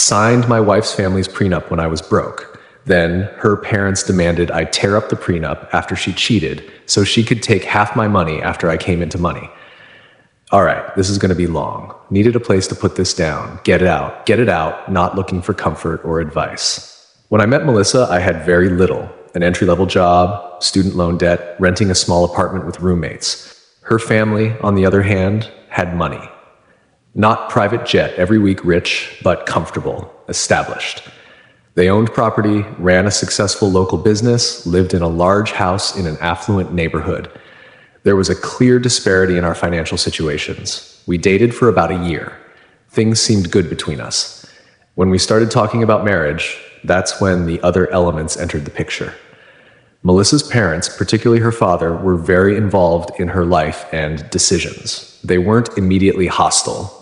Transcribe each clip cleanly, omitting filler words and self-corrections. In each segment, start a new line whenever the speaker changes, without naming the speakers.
signed my wife's family's prenup when I was broke. Then her parents demanded I tear up the prenup after she cheated so she could take half my money after I came into money. All right, this is going to be long. Needed a place to put this down. Get it out, not looking for comfort or advice. When I met Melissa, I had very little. An entry-level job, student loan debt, renting a small apartment with roommates. Her family, on the other hand, had money. Not private jet every week rich, but comfortable, established. They owned property, ran a successful local business, lived in a large house in an affluent neighborhood. There was a clear disparity in our financial situations. We dated for about a year. Things seemed good between us. When we started talking about marriage, that's when the other elements entered the picture. Melissa's parents, particularly her father, were very involved in her life and decisions. They weren't immediately hostile,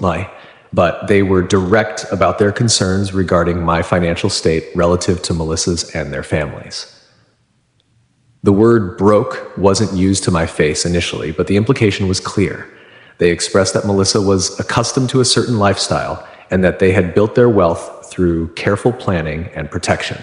but they were direct about their concerns regarding my financial state relative to Melissa's and their families. The word broke wasn't used to my face initially, but the implication was clear. They expressed that Melissa was accustomed to a certain lifestyle and that they had built their wealth through careful planning and protection.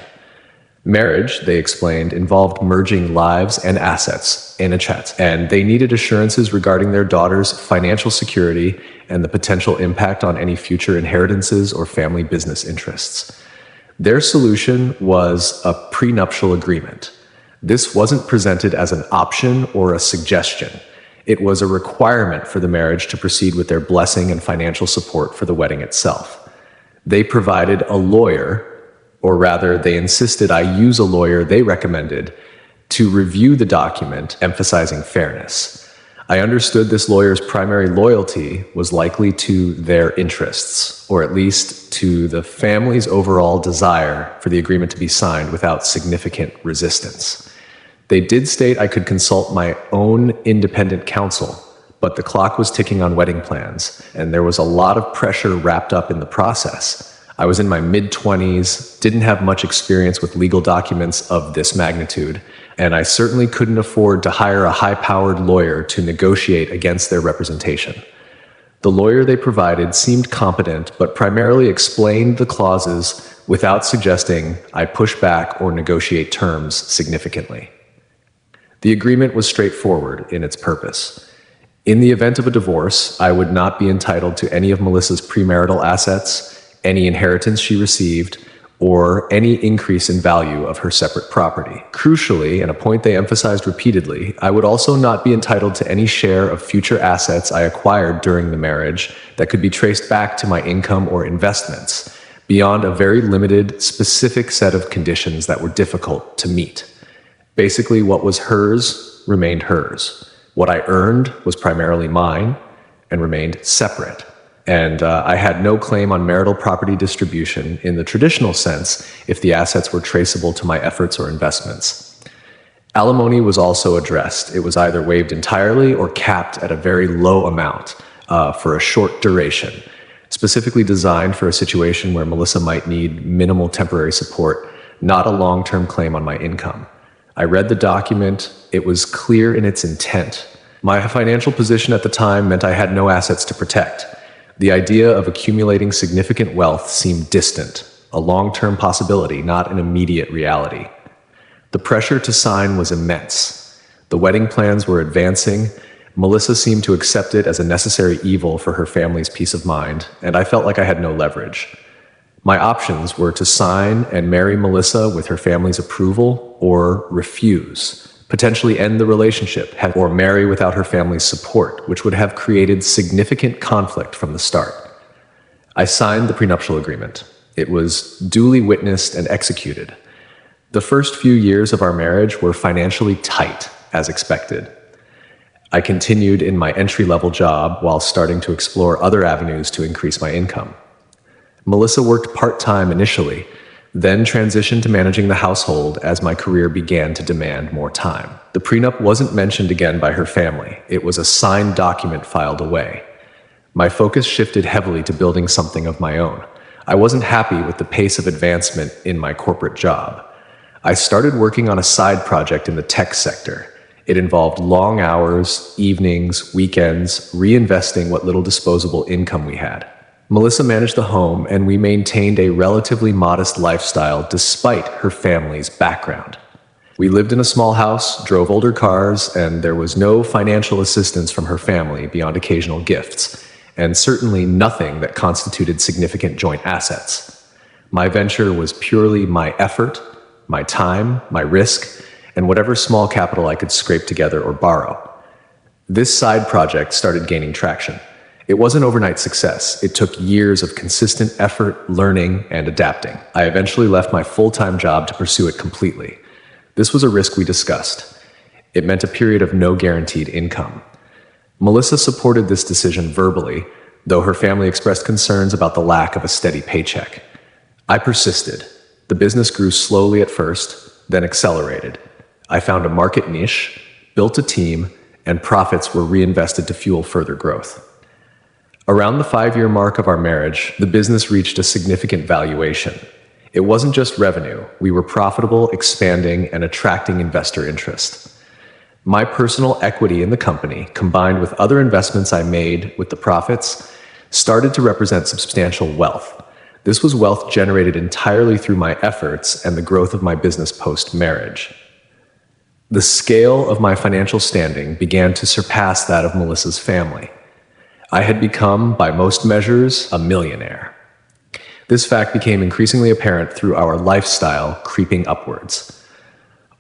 Marriage, they explained, involved merging lives and assets in a chat, and they needed assurances regarding their daughter's financial security and the potential impact on any future inheritances or family business interests. Their solution was a prenuptial agreement. This wasn't presented as an option or a suggestion. It was a requirement for the marriage to proceed with their blessing and financial support for the wedding itself. They provided a lawyer, or rather, they insisted I use a lawyer they recommended to review the document, emphasizing fairness. I understood this lawyer's primary loyalty was likely to their interests, or at least to the family's overall desire for the agreement to be signed without significant resistance. They did state I could consult my own independent counsel, but the clock was ticking on wedding plans, and there was a lot of pressure wrapped up in the process. I was in my mid-20s, didn't have much experience with legal documents of this magnitude, and I certainly couldn't afford to hire a high-powered lawyer to negotiate against their representation. The lawyer they provided seemed competent, but primarily explained the clauses without suggesting I push back or negotiate terms significantly. The agreement was straightforward in its purpose. In the event of a divorce, I would not be entitled to any of Melissa's premarital assets, any inheritance she received, or any increase in value of her separate property. Crucially, and a point they emphasized repeatedly, I would also not be entitled to any share of future assets I acquired during the marriage that could be traced back to my income or investments, beyond a very limited, specific set of conditions that were difficult to meet. Basically, what was hers remained hers. What I earned was primarily mine and remained separate. And I had no claim on marital property distribution in the traditional sense if the assets were traceable to my efforts or investments. Alimony was also addressed. It was either waived entirely or capped at a very low amount for a short duration, specifically designed for a situation where Melissa might need minimal temporary support, not a long-term claim on my income. I read the document. It was clear in its intent. My financial position at the time meant I had no assets to protect. The idea of accumulating significant wealth seemed distant, a long-term possibility, not an immediate reality. The pressure to sign was immense. The wedding plans were advancing. Melissa seemed to accept it as a necessary evil for her family's peace of mind, and I felt like I had no leverage. My options were to sign and marry Melissa with her family's approval or refuse, potentially end the relationship, or marry without her family's support, which would have created significant conflict from the start. I signed the prenuptial agreement. It was duly witnessed and executed. The first few years of our marriage were financially tight, as expected. I continued in my entry-level job while starting to explore other avenues to increase my income. Melissa worked part-time initially, then transitioned to managing the household as my career began to demand more time. The prenup wasn't mentioned again by her family. It was a signed document filed away. My focus shifted heavily to building something of my own. I wasn't happy with the pace of advancement in my corporate job. I started working on a side project in the tech sector. It involved long hours, evenings, weekends, reinvesting what little disposable income we had. Melissa managed the home, and we maintained a relatively modest lifestyle despite her family's background. We lived in a small house, drove older cars, and there was no financial assistance from her family beyond occasional gifts, and certainly nothing that constituted significant joint assets. My venture was purely my effort, my time, my risk, and whatever small capital I could scrape together or borrow. This side project started gaining traction. It was an overnight success. It took years of consistent effort, learning, and adapting. I eventually left my full-time job to pursue it completely. This was a risk we discussed. It meant a period of no guaranteed income. Melissa supported this decision verbally, though her family expressed concerns about the lack of a steady paycheck. I persisted. The business grew slowly at first, then accelerated. I found a market niche, built a team, and profits were reinvested to fuel further growth. Around the 5-year mark of our marriage, the business reached a significant valuation. It wasn't just revenue. We were profitable, expanding, and attracting investor interest. My personal equity in the company, combined with other investments I made with the profits, started to represent substantial wealth. This was wealth generated entirely through my efforts and the growth of my business post-marriage. The scale of my financial standing began to surpass that of Melissa's family. I had become, by most measures, a millionaire. This fact became increasingly apparent through our lifestyle creeping upwards.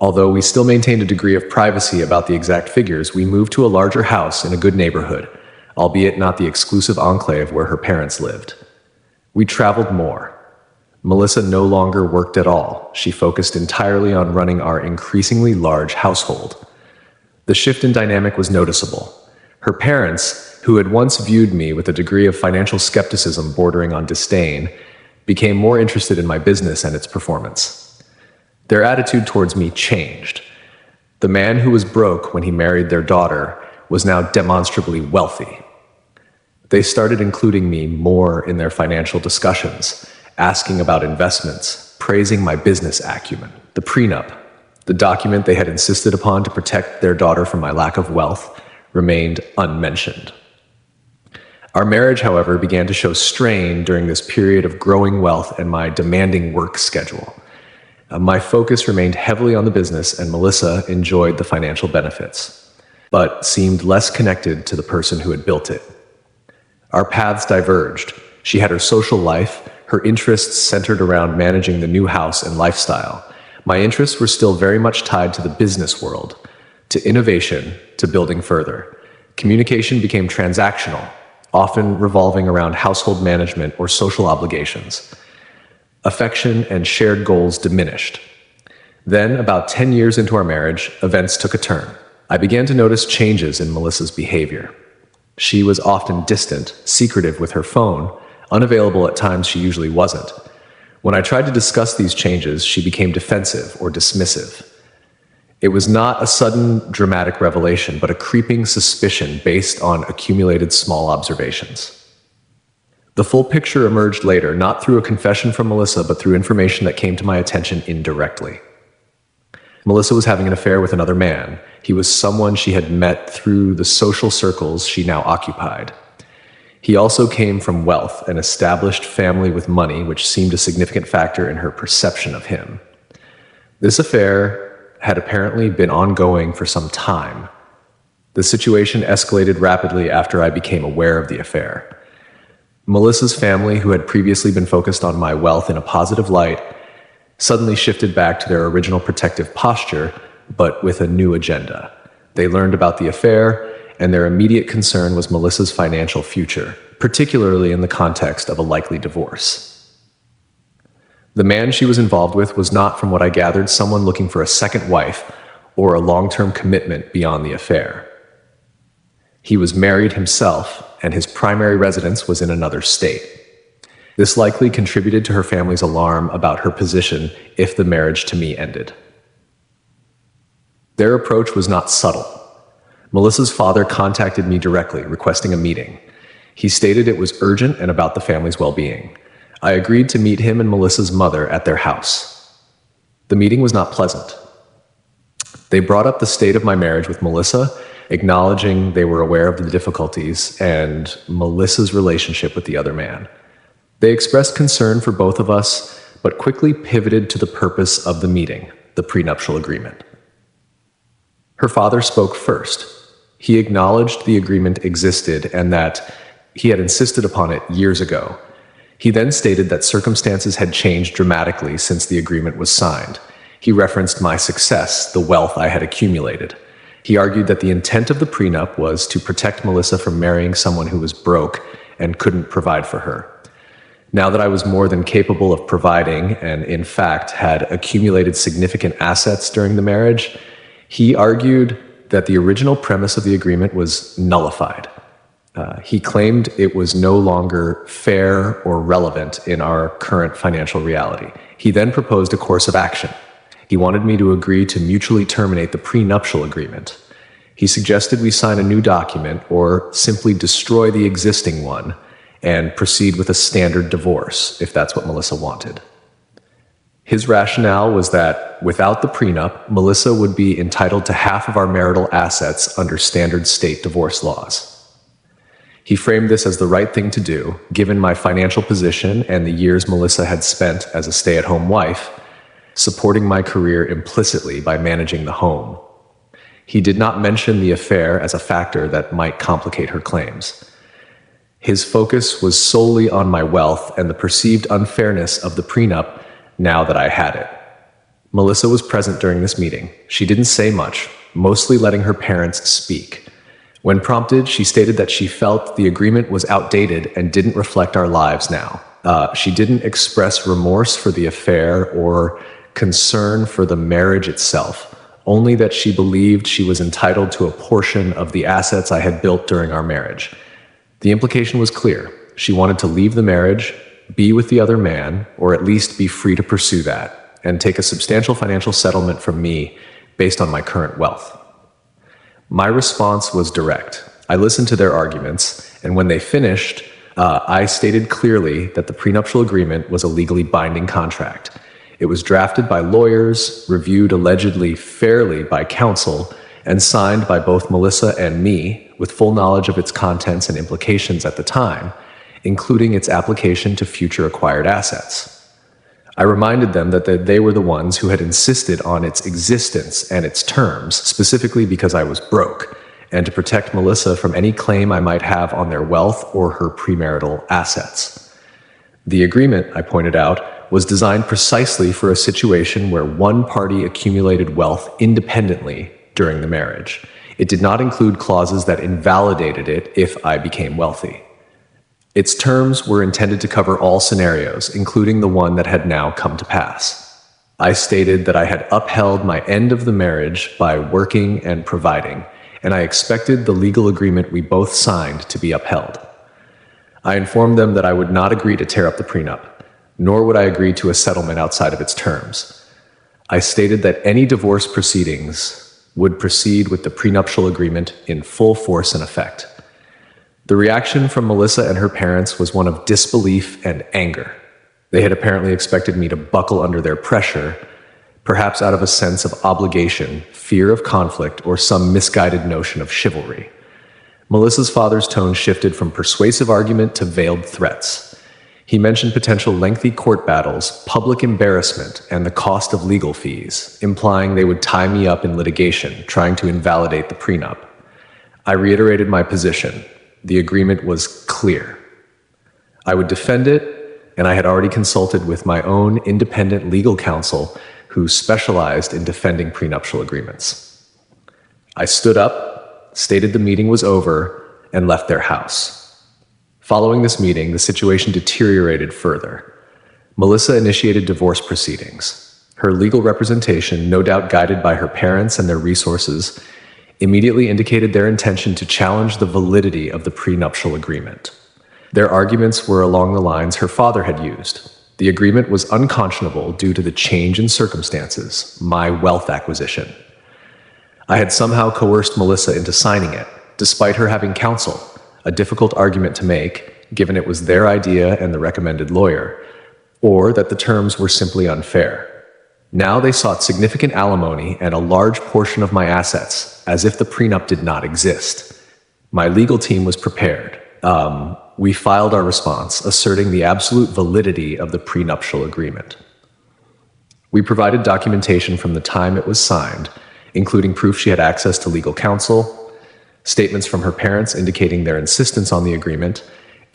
Although we still maintained a degree of privacy about the exact figures, we moved to a larger house in a good neighborhood, albeit not the exclusive enclave where her parents lived. We traveled more. Melissa no longer worked at all. She focused entirely on running our increasingly large household. The shift in dynamic was noticeable. Her parents, who had once viewed me with a degree of financial skepticism bordering on disdain, became more interested in my business and its performance. Their attitude towards me changed. The man who was broke when he married their daughter was now demonstrably wealthy. They started including me more in their financial discussions, asking about investments, praising my business acumen. The prenup, the document they had insisted upon to protect their daughter from my lack of wealth, remained unmentioned. Our marriage, however, began to show strain during this period of growing wealth and my demanding work schedule. My focus remained heavily on the business, and Melissa enjoyed the financial benefits, but seemed less connected to the person who had built it. Our paths diverged. She had her social life, her interests centered around managing the new house and lifestyle. My interests were still very much tied to the business world, to innovation, to building further. Communication became transactional, often revolving around household management or social obligations. Affection and shared goals diminished. Then, about 10 years into our marriage, events took a turn. I began to notice changes in Melissa's behavior. She was often distant, secretive with her phone, unavailable at times she usually wasn't. When I tried to discuss these changes, she became defensive or dismissive. It was not a sudden, dramatic revelation, but a creeping suspicion based on accumulated small observations. The full picture emerged later, not through a confession from Melissa, but through information that came to my attention indirectly. Melissa was having an affair with another man. He was someone she had met through the social circles she now occupied. He also came from wealth, an established family with money, which seemed a significant factor in her perception of him. This affair had apparently been ongoing for some time. The situation escalated rapidly after I became aware of the affair. Melissa's family, who had previously been focused on my wealth in a positive light, suddenly shifted back to their original protective posture, but with a new agenda. They learned about the affair, and their immediate concern was Melissa's financial future, particularly in the context of a likely divorce. The man she was involved with was not, from what I gathered, someone looking for a second wife or a long-term commitment beyond the affair. He was married himself, and his primary residence was in another state. This likely contributed to her family's alarm about her position if the marriage to me ended. Their approach was not subtle. Melissa's father contacted me directly, requesting a meeting. He stated it was urgent and about the family's well-being. I agreed to meet him and Melissa's mother at their house. The meeting was not pleasant. They brought up the state of my marriage with Melissa, acknowledging they were aware of the difficulties and Melissa's relationship with the other man. They expressed concern for both of us, but quickly pivoted to the purpose of the meeting, the prenuptial agreement. Her father spoke first. He acknowledged the agreement existed and that he had insisted upon it years ago. He then stated that circumstances had changed dramatically since the agreement was signed. He referenced my success, the wealth I had accumulated. He argued that the intent of the prenup was to protect Melissa from marrying someone who was broke and couldn't provide for her. Now that I was more than capable of providing and, in fact, had accumulated significant assets during the marriage, he argued that the original premise of the agreement was nullified. He claimed it was no longer fair or relevant in our current financial reality. He then proposed a course of action. He wanted me to agree to mutually terminate the prenuptial agreement. He suggested we sign a new document or simply destroy the existing one and proceed with a standard divorce, if that's what Melissa wanted. His rationale was that without the prenup, Melissa would be entitled to half of our marital assets under standard state divorce laws. He framed this as the right thing to do, given my financial position and the years Melissa had spent as a stay-at-home wife, supporting my career implicitly by managing the home. He did not mention the affair as a factor that might complicate her claims. His focus was solely on my wealth and the perceived unfairness of the prenup now that I had it. Melissa was present during this meeting. She didn't say much, mostly letting her parents speak. When prompted, she stated that she felt the agreement was outdated and didn't reflect our lives now. She didn't express remorse for the affair or concern for the marriage itself, only that she believed she was entitled to a portion of the assets I had built during our marriage. The implication was clear. She wanted to leave the marriage, be with the other man, or at least be free to pursue that, and take a substantial financial settlement from me based on my current wealth. My response was direct. I listened to their arguments, and when they finished, I stated clearly that the prenuptial agreement was a legally binding contract. It was drafted by lawyers, reviewed allegedly fairly by counsel, and signed by both Melissa and me with full knowledge of its contents and implications at the time, including its application to future acquired assets. I reminded them that they were the ones who had insisted on its existence and its terms, specifically because I was broke, and to protect Melissa from any claim I might have on their wealth or her premarital assets. The agreement, I pointed out, was designed precisely for a situation where one party accumulated wealth independently during the marriage. It did not include clauses that invalidated it if I became wealthy. Its terms were intended to cover all scenarios, including the one that had now come to pass. I stated that I had upheld my end of the marriage by working and providing, and I expected the legal agreement we both signed to be upheld. I informed them that I would not agree to tear up the prenup, nor would I agree to a settlement outside of its terms. I stated that any divorce proceedings would proceed with the prenuptial agreement in full force and effect. The reaction from Melissa and her parents was one of disbelief and anger. They had apparently expected me to buckle under their pressure, perhaps out of a sense of obligation, fear of conflict, or some misguided notion of chivalry. Melissa's father's tone shifted from persuasive argument to veiled threats. He mentioned potential lengthy court battles, public embarrassment, and the cost of legal fees, implying they would tie me up in litigation, trying to invalidate the prenup. I reiterated my position. The agreement was clear. I would defend it, and I had already consulted with my own independent legal counsel who specialized in defending prenuptial agreements. I stood up, stated the meeting was over, and left their house. Following this meeting, the situation deteriorated further. Melissa initiated divorce proceedings. Her legal representation, no doubt guided by her parents and their resources, immediately indicated their intention to challenge the validity of the prenuptial agreement. Their arguments were along the lines her father had used. The agreement was unconscionable due to the change in circumstances, my wealth acquisition. I had somehow coerced Melissa into signing it, despite her having counsel, a difficult argument to make, given it was their idea and the recommended lawyer, or that the terms were simply unfair. Now they sought significant alimony and a large portion of my assets, as if the prenup did not exist. My legal team was prepared. we filed our response asserting the absolute validity of the prenuptial agreement. We provided documentation from the time it was signed, including proof she had access to legal counsel, statements from her parents indicating their insistence on the agreement,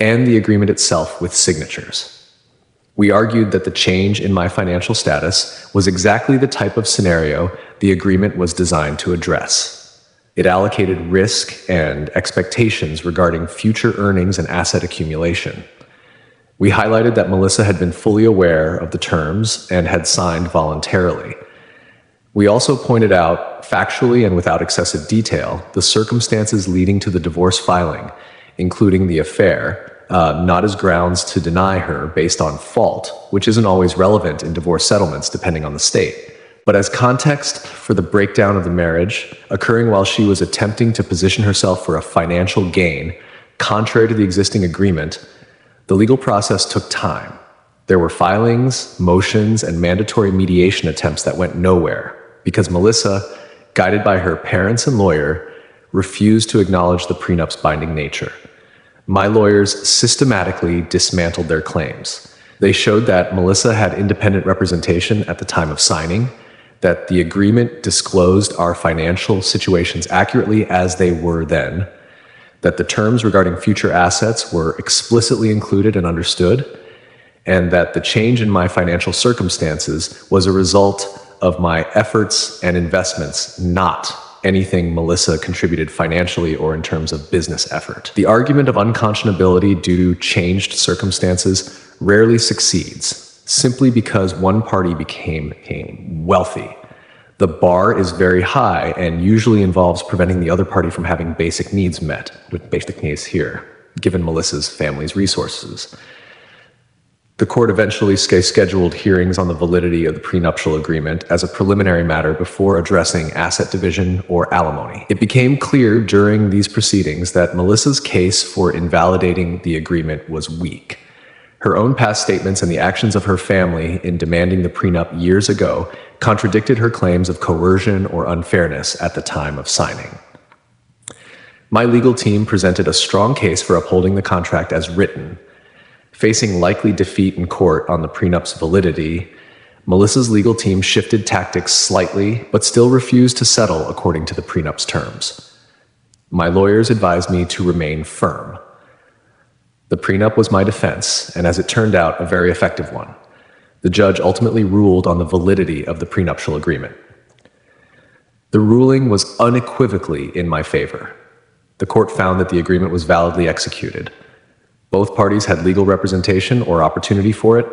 and the agreement itself with signatures. We argued that the change in my financial status was exactly the type of scenario the agreement was designed to address. It allocated risk and expectations regarding future earnings and asset accumulation. We highlighted that Melissa had been fully aware of the terms and had signed voluntarily. We also pointed out, factually and without excessive detail, the circumstances leading to the divorce filing, including the affair, not as grounds to deny her based on fault, which isn't always relevant in divorce settlements depending on the state, but as context for the breakdown of the marriage occurring while she was attempting to position herself for a financial gain, contrary to the existing agreement. The legal process took time. There were filings, motions, and mandatory mediation attempts that went nowhere because Melissa, guided by her parents and lawyer, refused to acknowledge the prenup's binding nature. My lawyers systematically dismantled their claims. They showed that Melissa had independent representation at the time of signing, that the agreement disclosed our financial situations accurately as they were then, that the terms regarding future assets were explicitly included and understood, and that the change in my financial circumstances was a result of my efforts and investments, not anything Melissa contributed financially or in terms of business effort. The argument of unconscionability due to changed circumstances rarely succeeds, simply because one party became wealthy. The bar is very high and usually involves preventing the other party from having basic needs met, with basic needs here, given Melissa's family's resources. The court eventually scheduled hearings on the validity of the prenuptial agreement as a preliminary matter before addressing asset division or alimony. It became clear during these proceedings that Melissa's case for invalidating the agreement was weak. Her own past statements and the actions of her family in demanding the prenup years ago contradicted her claims of coercion or unfairness at the time of signing. My legal team presented a strong case for upholding the contract as written. Facing likely defeat in court on the prenup's validity, Melissa's legal team shifted tactics slightly, but still refused to settle according to the prenup's terms. My lawyers advised me to remain firm. The prenup was my defense, and as it turned out, a very effective one. The judge ultimately ruled on the validity of the prenuptial agreement. The ruling was unequivocally in my favor. The court found that the agreement was validly executed. Both parties had legal representation or opportunity for it.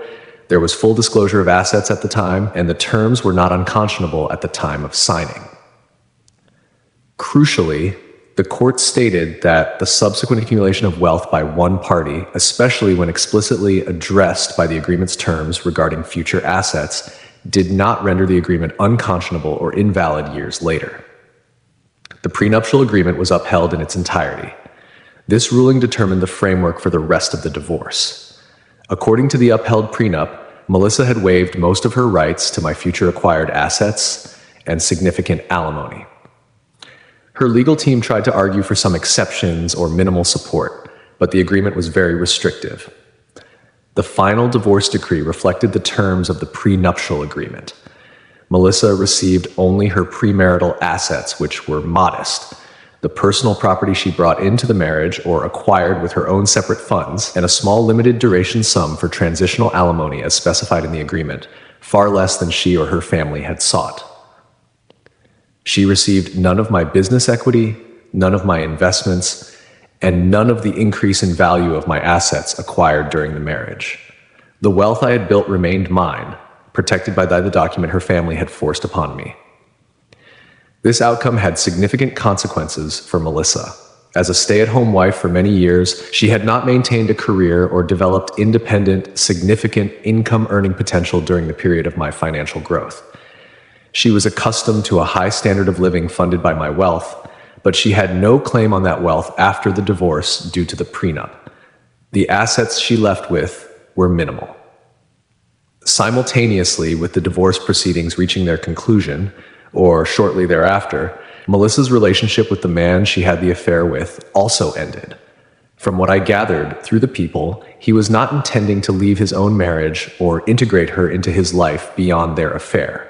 There was full disclosure of assets at the time, and the terms were not unconscionable at the time of signing. Crucially, the court stated that the subsequent accumulation of wealth by one party, especially when explicitly addressed by the agreement's terms regarding future assets, did not render the agreement unconscionable or invalid years later. The prenuptial agreement was upheld in its entirety. This ruling determined the framework for the rest of the divorce. According to the upheld prenup, Melissa had waived most of her rights to my future acquired assets and significant alimony. Her legal team tried to argue for some exceptions or minimal support, but the agreement was very restrictive. The final divorce decree reflected the terms of the prenuptial agreement. Melissa received only her premarital assets, which were modest, the personal property she brought into the marriage or acquired with her own separate funds, and a small limited duration sum for transitional alimony as specified in the agreement, far less than she or her family had sought. She received none of my business equity, none of my investments, and none of the increase in value of my assets acquired during the marriage. The wealth I had built remained mine, protected by the document her family had forced upon me. This outcome had significant consequences for Melissa. As a stay-at-home wife for many years, she had not maintained a career or developed independent, significant income-earning potential during the period of my financial growth. She was accustomed to a high standard of living funded by my wealth, but she had no claim on that wealth after the divorce due to the prenup. The assets she left with were minimal. Simultaneously with the divorce proceedings reaching their conclusion, or shortly thereafter, Melissa's relationship with the man she had the affair with also ended. From what I gathered through the people, he was not intending to leave his own marriage or integrate her into his life beyond their affair.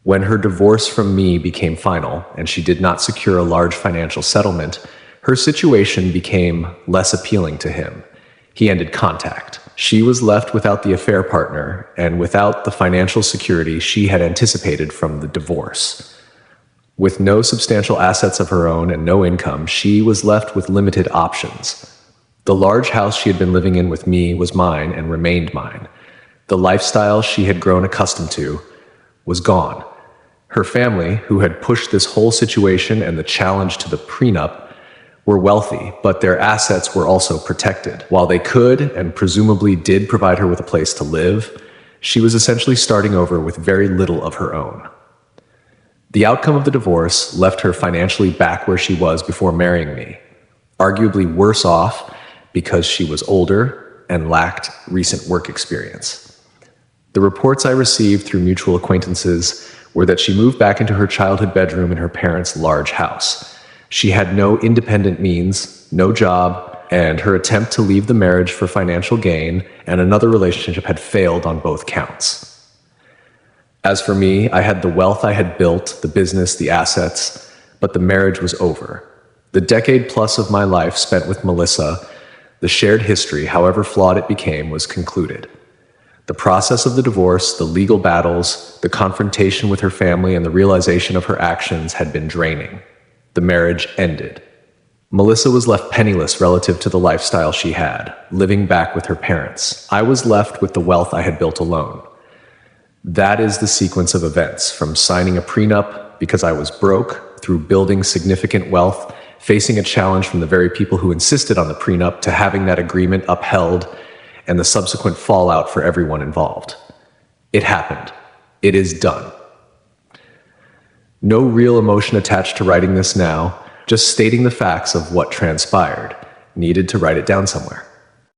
When her divorce from me became final and she did not secure a large financial settlement, her situation became less appealing to him. He ended contact. She was left without the affair partner and without the financial security she had anticipated from the divorce. With no substantial assets of her own and no income, she was left with limited options. The large house she had been living in with me was mine and remained mine. The lifestyle she had grown accustomed to was gone. Her family, who had pushed this whole situation and the challenge to the prenup, were wealthy, but their assets were also protected. While they could and presumably did provide her with a place to live, she was essentially starting over with very little of her own. The outcome of the divorce left her financially back where she was before marrying me, arguably worse off because she was older and lacked recent work experience. The reports I received through mutual acquaintances were that she moved back into her childhood bedroom in her parents' large house. She had no independent means, no job, and her attempt to leave the marriage for financial gain and another relationship had failed on both counts. As for me, I had the wealth I had built, the business, the assets, but the marriage was over. The decade plus of my life spent with Melissa, the shared history, however flawed it became, was concluded. The process of the divorce, the legal battles, the confrontation with her family, and the realization of her actions had been draining. The marriage ended. Melissa was left penniless relative to the lifestyle she had, living back with her parents. I was left with the wealth I had built alone. That is the sequence of events, from signing a prenup because I was broke, through building significant wealth, facing a challenge from the very people who insisted on the prenup, to having that agreement upheld, and the subsequent fallout for everyone involved. It happened. It is done. No real emotion attached to writing this now, just stating the facts of what transpired. Needed to write it down somewhere.